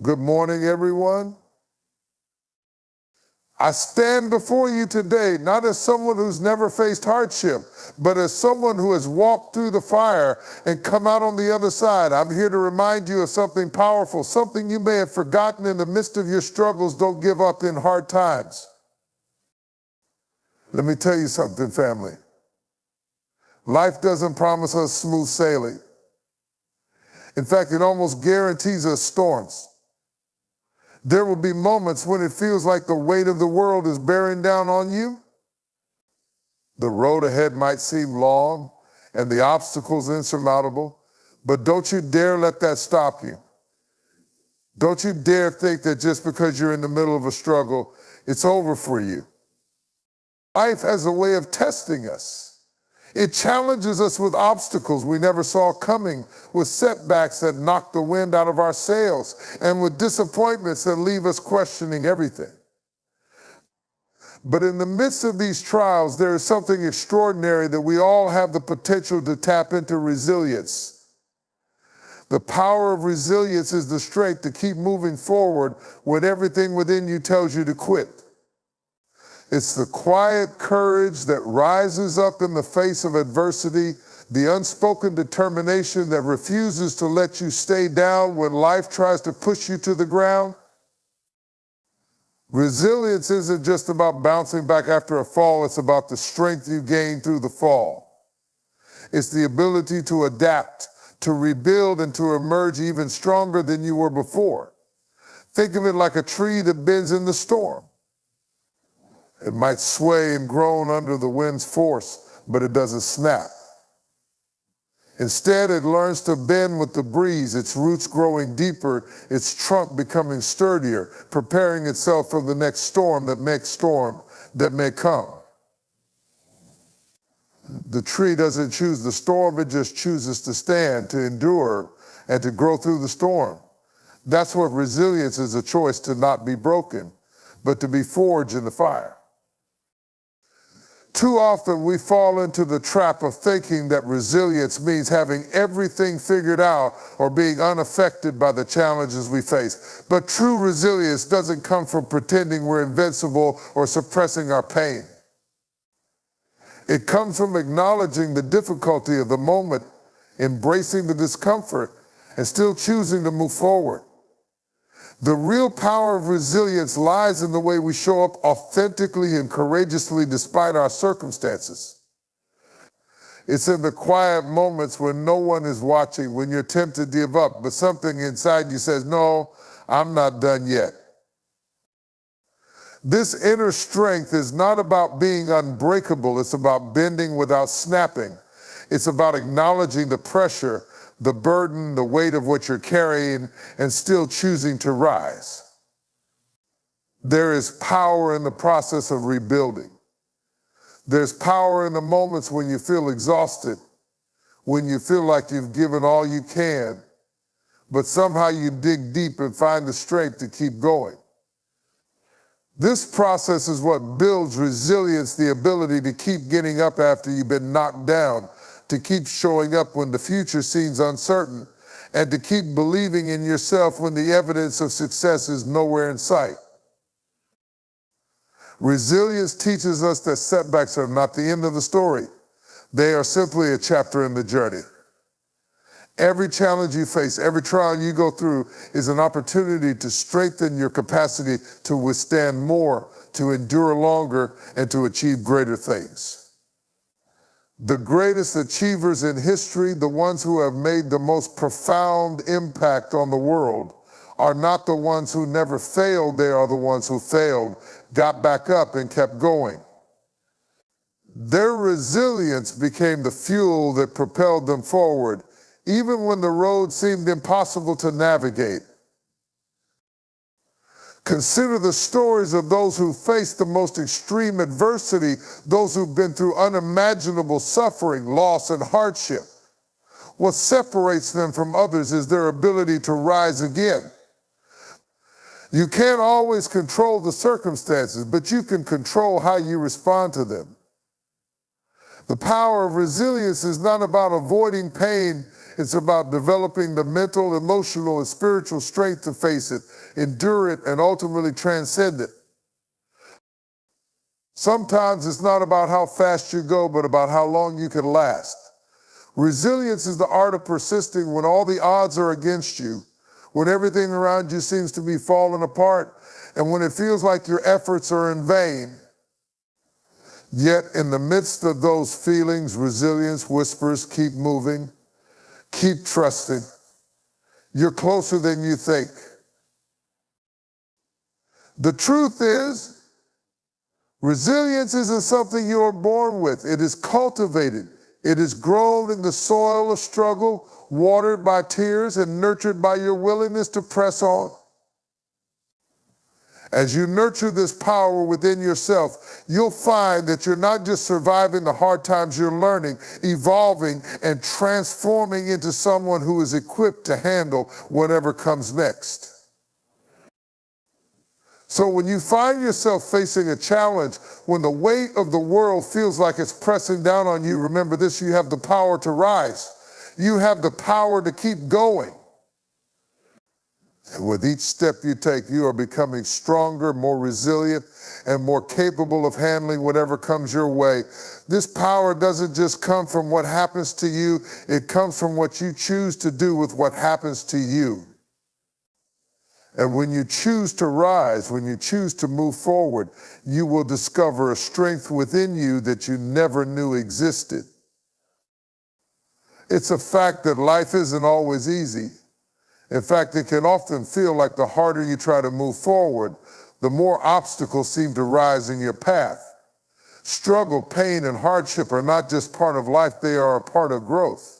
Good morning, everyone. I stand before you today not as someone who's never faced hardship, but as someone who has walked through the fire and come out on the other side. I'm here to remind you of something powerful, something you may have forgotten in the midst of your struggles. Don't give up in hard times. Let me tell you something, family. Life doesn't promise us smooth sailing. In fact, it almost guarantees us storms. There will be moments when it feels like the weight of the world is bearing down on you. The road ahead might seem long and the obstacles insurmountable, but don't you dare let that stop you. Don't you dare think that just because you're in the middle of a struggle, it's over for you. Life has a way of testing us. It challenges us with obstacles we never saw coming, with setbacks that knock the wind out of our sails, and with disappointments that leave us questioning everything. But in the midst of these trials, there is something extraordinary that we all have the potential to tap into: resilience. The power of resilience is the strength to keep moving forward when everything within you tells you to quit. It's the quiet courage that rises up in the face of adversity, the unspoken determination that refuses to let you stay down when life tries to push you to the ground. Resilience isn't just about bouncing back after a fall, it's about the strength you gain through the fall. It's the ability to adapt, to rebuild, and to emerge even stronger than you were before. Think of it like a tree that bends in the storm. It might sway and groan under the wind's force, but it doesn't snap. Instead, it learns to bend with the breeze, its roots growing deeper, its trunk becoming sturdier, preparing itself for the next storm that may come. The tree doesn't choose the storm, it just chooses to stand, to endure, and to grow through the storm. That's what resilience is: a choice to not be broken, but to be forged in the fire. Too often we fall into the trap of thinking that resilience means having everything figured out or being unaffected by the challenges we face. But true resilience doesn't come from pretending we're invincible or suppressing our pain. It comes from acknowledging the difficulty of the moment, embracing the discomfort, and still choosing to move forward. The real power of resilience lies in the way we show up authentically and courageously despite our circumstances. It's in the quiet moments when no one is watching, when you're tempted to give up, but something inside you says, "No, I'm not done yet." This inner strength is not about being unbreakable. It's about bending without snapping. It's about acknowledging the pressure, the burden, the weight of what you're carrying, and still choosing to rise. There is power in the process of rebuilding. There's power in the moments when you feel exhausted, when you feel like you've given all you can, but somehow you dig deep and find the strength to keep going. This process is what builds resilience, the ability to keep getting up after you've been knocked down, to keep showing up when the future seems uncertain, and to keep believing in yourself when the evidence of success is nowhere in sight. Resilience teaches us that setbacks are not the end of the story. They are simply a chapter in the journey. Every challenge you face, every trial you go through is an opportunity to strengthen your capacity to withstand more, to endure longer, and to achieve greater things. The greatest achievers in history, the ones who have made the most profound impact on the world, are not the ones who never failed. They are the ones who failed, got back up, and kept going. Their resilience became the fuel that propelled them forward, even when the road seemed impossible to navigate. Consider the stories of those who faced the most extreme adversity, those who've been through unimaginable suffering, loss, and hardship. What separates them from others is their ability to rise again. You can't always control the circumstances, but you can control how you respond to them. The power of resilience is not about avoiding pain, It's about developing the mental, emotional, and spiritual strength to face it, endure it, and ultimately transcend it. Sometimes it's not about how fast you go, but about how long you can last. Resilience is the art of persisting when all the odds are against you, when everything around you seems to be falling apart, and when it feels like your efforts are in vain. Yet in the midst of those feelings, resilience whispers, keep moving, keep trusting. You're closer than you think. The truth is, resilience isn't something you are born with. It is cultivated. It is grown in the soil of struggle, watered by tears, and nurtured by your willingness to press on. As you nurture this power within yourself, you'll find that you're not just surviving the hard times, you're learning, evolving, and transforming into someone who is equipped to handle whatever comes next. So when you find yourself facing a challenge, when the weight of the world feels like it's pressing down on you, remember this: you have the power to rise. You have the power to keep going. And with each step you take, you are becoming stronger, more resilient, and more capable of handling whatever comes your way. This power doesn't just come from what happens to you, it comes from what you choose to do with what happens to you. And when you choose to rise, when you choose to move forward, you will discover a strength within you that you never knew existed. It's a fact that life isn't always easy. In fact, it can often feel like the harder you try to move forward, the more obstacles seem to rise in your path. Struggle, pain, and hardship are not just part of life, they are a part of growth.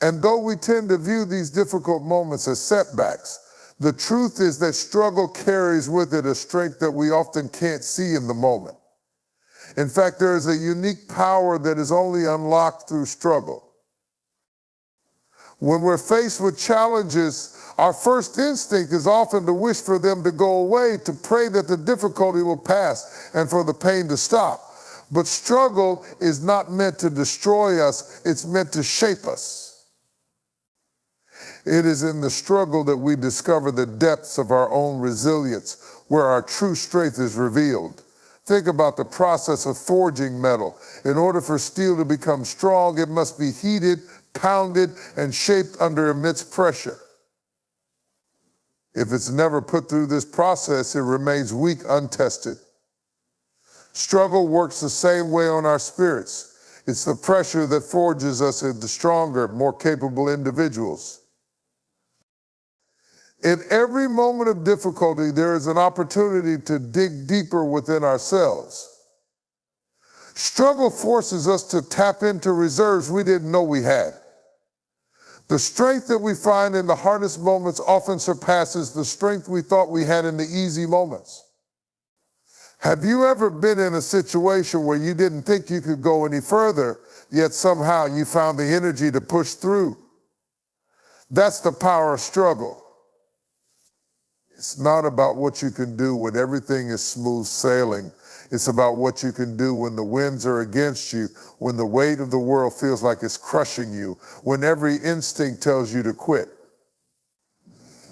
And though we tend to view these difficult moments as setbacks, the truth is that struggle carries with it a strength that we often can't see in the moment. In fact, there is a unique power that is only unlocked through struggle. When we're faced with challenges, our first instinct is often to wish for them to go away, to pray that the difficulty will pass and for the pain to stop. But struggle is not meant to destroy us, it's meant to shape us. It is in the struggle that we discover the depths of our own resilience, where our true strength is revealed. Think about the process of forging metal. In order for steel to become strong, it must be heated, pounded, and shaped under immense pressure. If it's never put through this process, it remains weak, untested. Struggle works the same way on our spirits. It's the pressure that forges us into stronger, more capable individuals. In every moment of difficulty, there is an opportunity to dig deeper within ourselves. Struggle forces us to tap into reserves we didn't know we had. The strength that we find in the hardest moments often surpasses the strength we thought we had in the easy moments. Have you ever been in a situation where you didn't think you could go any further, yet somehow you found the energy to push through? That's the power of struggle. It's not about what you can do when everything is smooth sailing. It's about what you can do when the winds are against you, when the weight of the world feels like it's crushing you, when every instinct tells you to quit.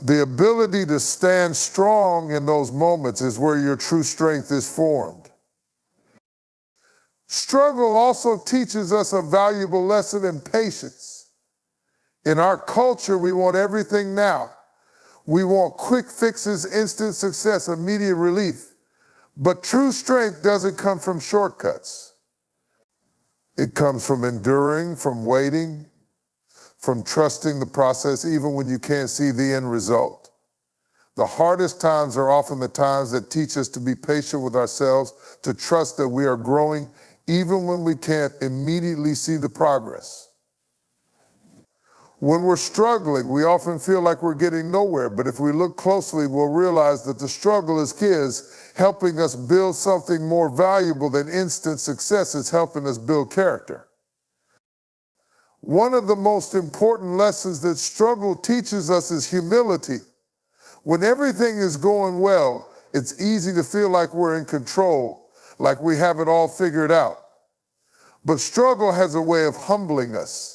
The ability to stand strong in those moments is where your true strength is formed. Struggle also teaches us a valuable lesson in patience. In our culture, we want everything now. We want quick fixes, instant success, immediate relief. But true strength doesn't come from shortcuts. It comes from enduring, from waiting, from trusting the process even when you can't see the end result. The hardest times are often the times that teach us to be patient with ourselves, to trust that we are growing even when we can't immediately see the progress. When we're struggling, we often feel like we're getting nowhere, but if we look closely, we'll realize that the struggle is His, helping us build something more valuable than instant success. Is helping us build character. One of the most important lessons that struggle teaches us is humility. When everything is going well, it's easy to feel like we're in control, like we have it all figured out. But struggle has a way of humbling us.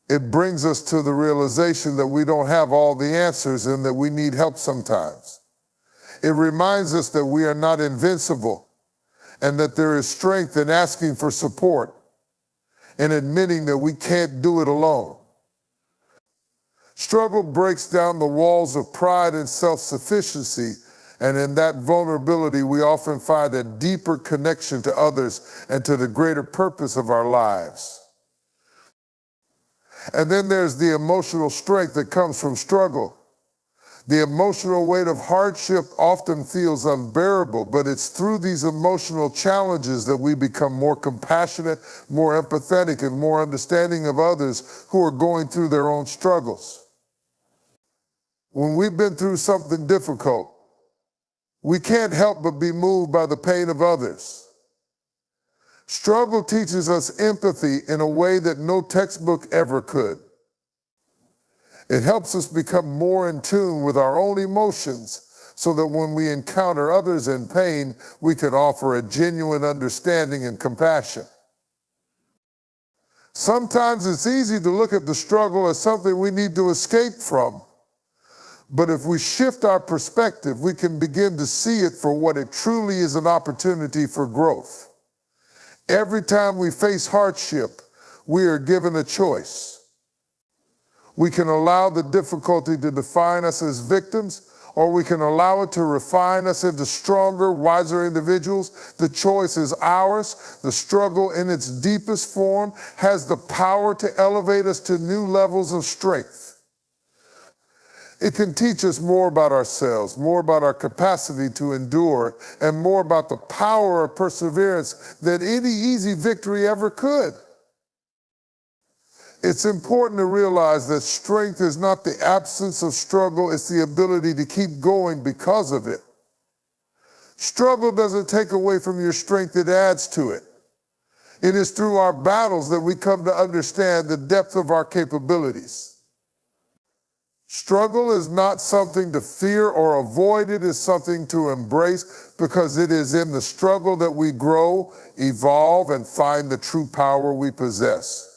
It brings us to the realization that we don't have all the answers and that we need help sometimes. It reminds us that we are not invincible and that there is strength in asking for support and admitting that we can't do it alone. Struggle breaks down the walls of pride and self-sufficiency, and in that vulnerability, we often find a deeper connection to others and to the greater purpose of our lives. And then there's the emotional strength that comes from struggle. The emotional weight of hardship often feels unbearable, but it's through these emotional challenges that we become more compassionate, more empathetic, and more understanding of others who are going through their own struggles. When we've been through something difficult, we can't help but be moved by the pain of others. Struggle teaches us empathy in a way that no textbook ever could. It helps us become more in tune with our own emotions so that when we encounter others in pain, we can offer a genuine understanding and compassion. Sometimes it's easy to look at the struggle as something we need to escape from. But if we shift our perspective, we can begin to see it for what it truly is, an opportunity for growth. Every time we face hardship, we are given a choice. We can allow the difficulty to define us as victims, or we can allow it to refine us into stronger, wiser individuals. The choice is ours. The struggle in its deepest form has the power to elevate us to new levels of strength. It can teach us more about ourselves, more about our capacity to endure, and more about the power of perseverance than any easy victory ever could. It's important to realize that strength is not the absence of struggle, it's the ability to keep going because of it. Struggle doesn't take away from your strength, it adds to it. It is through our battles that we come to understand the depth of our capabilities. Struggle is not something to fear or avoid, it is something to embrace, because it is in the struggle that we grow, evolve, and find the true power we possess.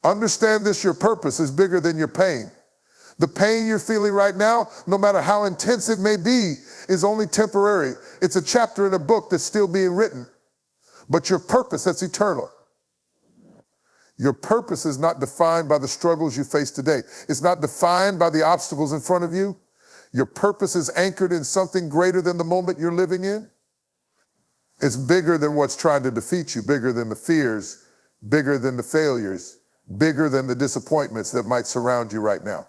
Understand this: your purpose is bigger than your pain. The pain you're feeling right now, no matter how intense it may be, is only temporary. It's a chapter in a book that's still being written. But your purpose, that's eternal. Your purpose is not defined by the struggles you face today. It's not defined by the obstacles in front of you. Your purpose is anchored in something greater than the moment you're living in. It's bigger than what's trying to defeat you, bigger than the fears, bigger than the failures, bigger than the disappointments that might surround you right now.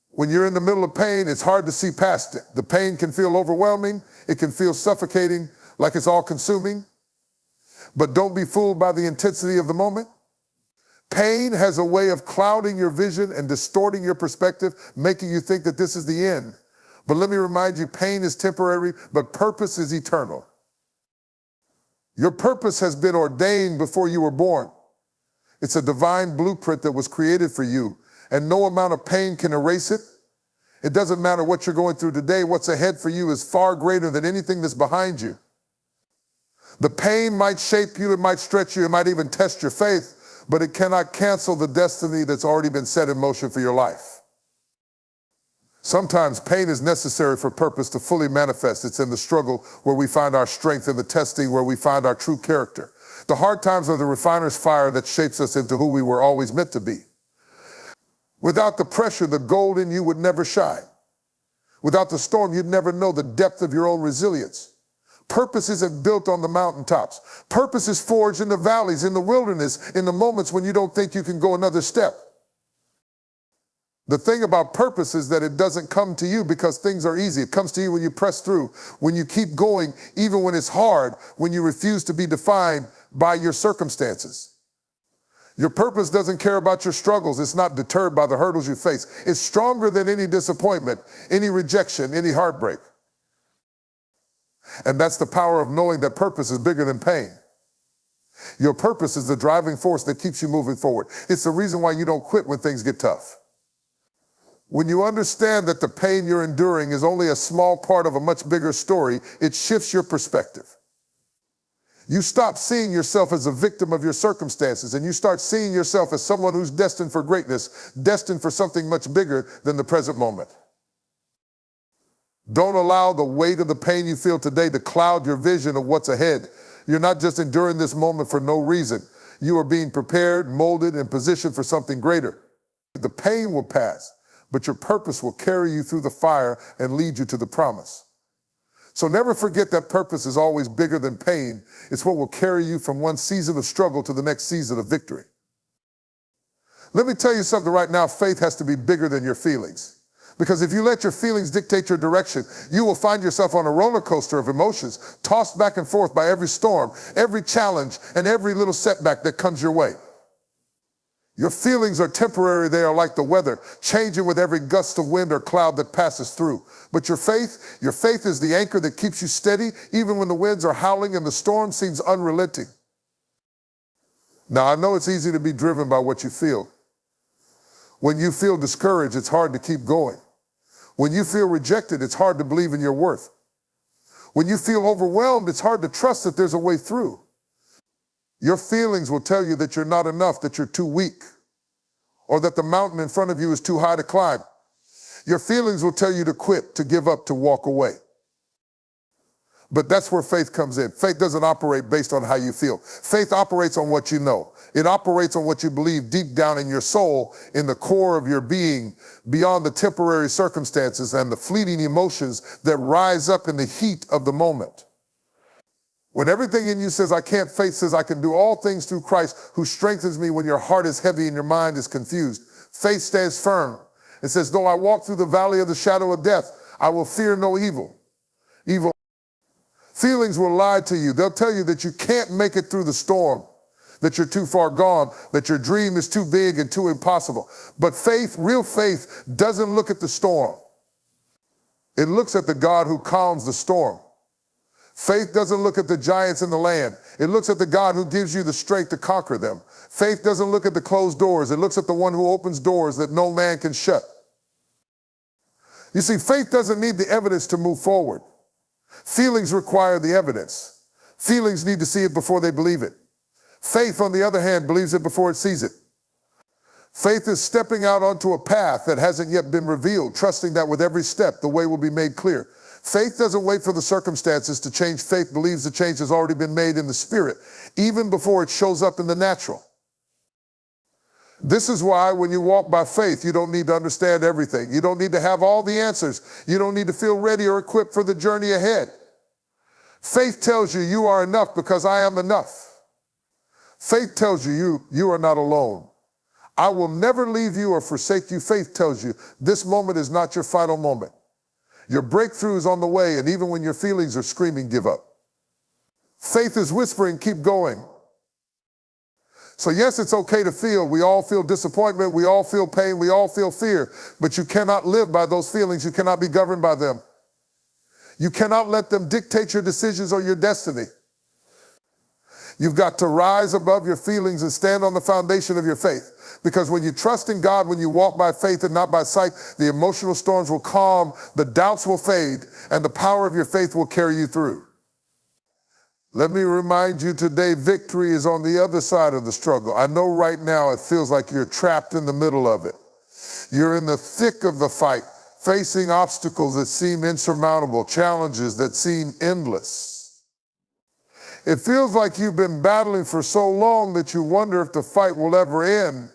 When you're in the middle of pain, it's hard to see past it. The pain can feel overwhelming. It can feel suffocating, like it's all consuming. But don't be fooled by the intensity of the moment. Pain has a way of clouding your vision and distorting your perspective, making you think that this is the end. But let me remind you, pain is temporary, but purpose is eternal. Your purpose has been ordained before you were born. It's a divine blueprint that was created for you, and no amount of pain can erase it. It doesn't matter what you're going through today. What's ahead for you is far greater than anything that's behind you. The pain might shape you, it might stretch you, it might even test your faith, but it cannot cancel the destiny that's already been set in motion for your life. Sometimes pain is necessary for purpose to fully manifest. It's in the struggle where we find our strength, in the testing where we find our true character. The hard times are the refiner's fire that shapes us into who we were always meant to be. Without the pressure, the gold in you would never shine. Without the storm, you'd never know the depth of your own resilience. Purpose isn't built on the mountaintops. Purpose is forged in the valleys, in the wilderness, in the moments when you don't think you can go another step. The thing about purpose is that it doesn't come to you because things are easy. It comes to you when you press through, when you keep going, even when it's hard, when you refuse to be defined by your circumstances. Your purpose doesn't care about your struggles. It's not deterred by the hurdles you face. It's stronger than any disappointment, any rejection, any heartbreak. And that's the power of knowing that purpose is bigger than pain. Your purpose is the driving force that keeps you moving forward. It's the reason why you don't quit when things get tough. When you understand that the pain you're enduring is only a small part of a much bigger story, it shifts your perspective. You stop seeing yourself as a victim of your circumstances, and you start seeing yourself as someone who's destined for greatness, destined for something much bigger than the present moment. Don't allow the weight of the pain you feel today to cloud your vision of what's ahead. You're not just enduring this moment for no reason. You are being prepared, molded, and positioned for something greater. The pain will pass, but your purpose will carry you through the fire and lead you to the promise. So never forget that purpose is always bigger than pain. It's what will carry you from one season of struggle to the next season of victory. Let me tell you something right now. Faith has to be bigger than your feelings. Because if you let your feelings dictate your direction, you will find yourself on a roller coaster of emotions, tossed back and forth by every storm, every challenge, and every little setback that comes your way. Your feelings are temporary. They are like the weather, changing with every gust of wind or cloud that passes through. But your faith is the anchor that keeps you steady, even when the winds are howling and the storm seems unrelenting. Now, I know it's easy to be driven by what you feel. When you feel discouraged, it's hard to keep going. When you feel rejected, it's hard to believe in your worth. When you feel overwhelmed, it's hard to trust that there's a way through. Your feelings will tell you that you're not enough, that you're too weak, or that the mountain in front of you is too high to climb. Your feelings will tell you to quit, to give up, to walk away. But that's where faith comes in. Faith doesn't operate based on how you feel. Faith operates on what you know. It operates on what you believe deep down in your soul, in the core of your being, beyond the temporary circumstances and the fleeting emotions that rise up in the heat of the moment. When everything in you says, I can't, faith says, I can do all things through Christ who strengthens me when your heart is heavy and your mind is confused. Faith stands firm. It says, though I walk through the valley of the shadow of death, I will fear no evil. Feelings will lie to you. They'll tell you that you can't make it through the storm, that you're too far gone, that your dream is too big and too impossible. But faith, real faith, doesn't look at the storm. It looks at the God who calms the storm. Faith doesn't look at the giants in the land. It looks at the God who gives you the strength to conquer them. Faith doesn't look at the closed doors. It looks at the one who opens doors that no man can shut. You see, faith doesn't need the evidence to move forward. Feelings require the evidence. Feelings need to see it before they believe it. Faith, on the other hand, believes it before it sees it. Faith is stepping out onto a path that hasn't yet been revealed, trusting that with every step, the way will be made clear. Faith doesn't wait for the circumstances to change. Faith believes the change has already been made in the spirit, even before it shows up in the natural. This is why when you walk by faith, you don't need to understand everything. You don't need to have all the answers. You don't need to feel ready or equipped for the journey ahead. Faith tells you you are enough because I am enough. Faith tells you you are not alone. I will never leave you or forsake you. Faith tells you this moment is not your final moment. Your breakthrough is on the way, and even when your feelings are screaming, give up. Faith is whispering, keep going. So yes, it's okay to feel. We all feel disappointment. We all feel pain. We all feel fear. But you cannot live by those feelings. You cannot be governed by them. You cannot let them dictate your decisions or your destiny. You've got to rise above your feelings and stand on the foundation of your faith. Because when you trust in God, when you walk by faith and not by sight, the emotional storms will calm, the doubts will fade, and the power of your faith will carry you through. Let me remind you today, victory is on the other side of the struggle. I know right now it feels like you're trapped in the middle of it. You're in the thick of the fight, facing obstacles that seem insurmountable, challenges that seem endless. It feels like you've been battling for so long that you wonder if the fight will ever end.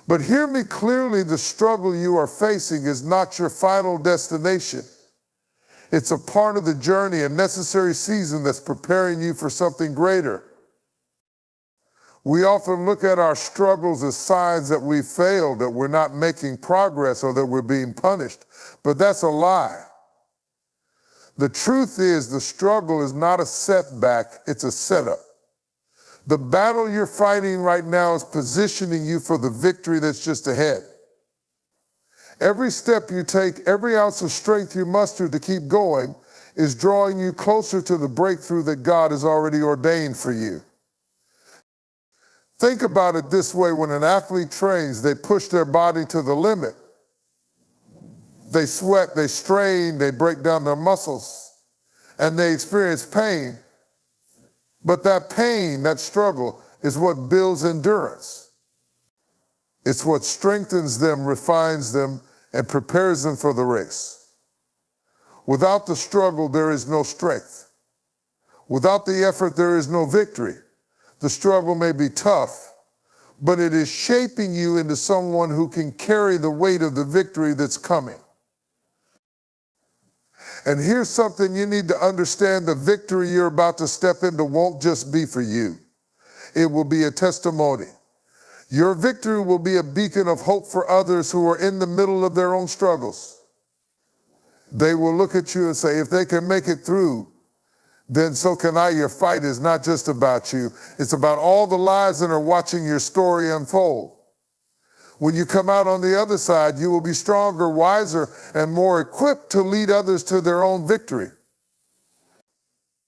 But hear me clearly, the struggle you are facing is not your final destination. It's a part of the journey, a necessary season that's preparing you for something greater. We often look at our struggles as signs that we failed, that we're not making progress, or that we're being punished. But that's a lie. The truth is, the struggle is not a setback, it's a setup. The battle you're fighting right now is positioning you for the victory that's just ahead. Every step you take, every ounce of strength you muster to keep going is drawing you closer to the breakthrough that God has already ordained for you. Think about it this way: when an athlete trains, they push their body to the limit. They sweat, they strain, they break down their muscles, and they experience pain. But that pain, that struggle, is what builds endurance. It's what strengthens them, refines them, and prepares them for the race. Without the struggle, there is no strength. Without the effort, there is no victory. The struggle may be tough, but it is shaping you into someone who can carry the weight of the victory that's coming. And here's something you need to understand: the victory you're about to step into won't just be for you. It will be a testimony. Your victory will be a beacon of hope for others who are in the middle of their own struggles. They will look at you and say, if they can make it through, then so can I. Your fight is not just about you. It's about all the lives that are watching your story unfold. When you come out on the other side, you will be stronger, wiser, and more equipped to lead others to their own victory.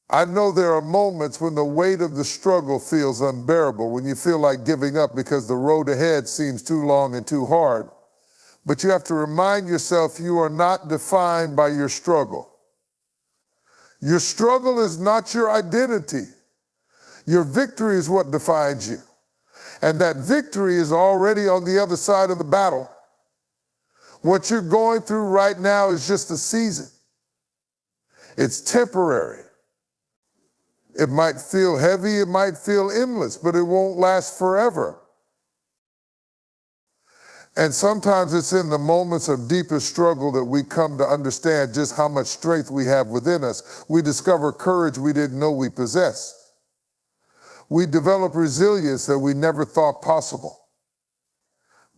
I know there are moments when the weight of the struggle feels unbearable, when you feel like giving up because the road ahead seems too long and too hard. But you have to remind yourself you are not defined by your struggle. Your struggle is not your identity. Your victory is what defines you. And that victory is already on the other side of the battle. What you're going through right now is just a season. It's temporary. It might feel heavy, it might feel endless, but it won't last forever. And sometimes it's in the moments of deepest struggle that we come to understand just how much strength we have within us. We discover courage we didn't know we possessed. We develop resilience that we never thought possible.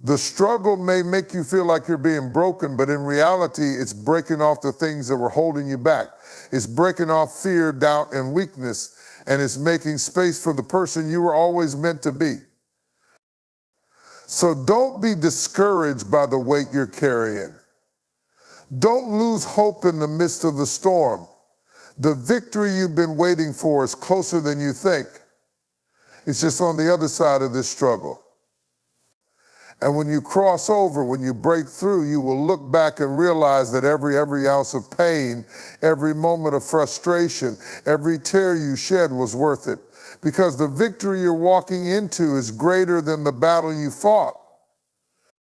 The struggle may make you feel like you're being broken, but in reality, it's breaking off the things that were holding you back. It's breaking off fear, doubt, and weakness, and it's making space for the person you were always meant to be. So don't be discouraged by the weight you're carrying. Don't lose hope in the midst of the storm. The victory you've been waiting for is closer than you think. It's just on the other side of this struggle. And when you cross over, when you break through, you will look back and realize that every ounce of pain, every moment of frustration, every tear you shed was worth it. Because the victory you're walking into is greater than the battle you fought.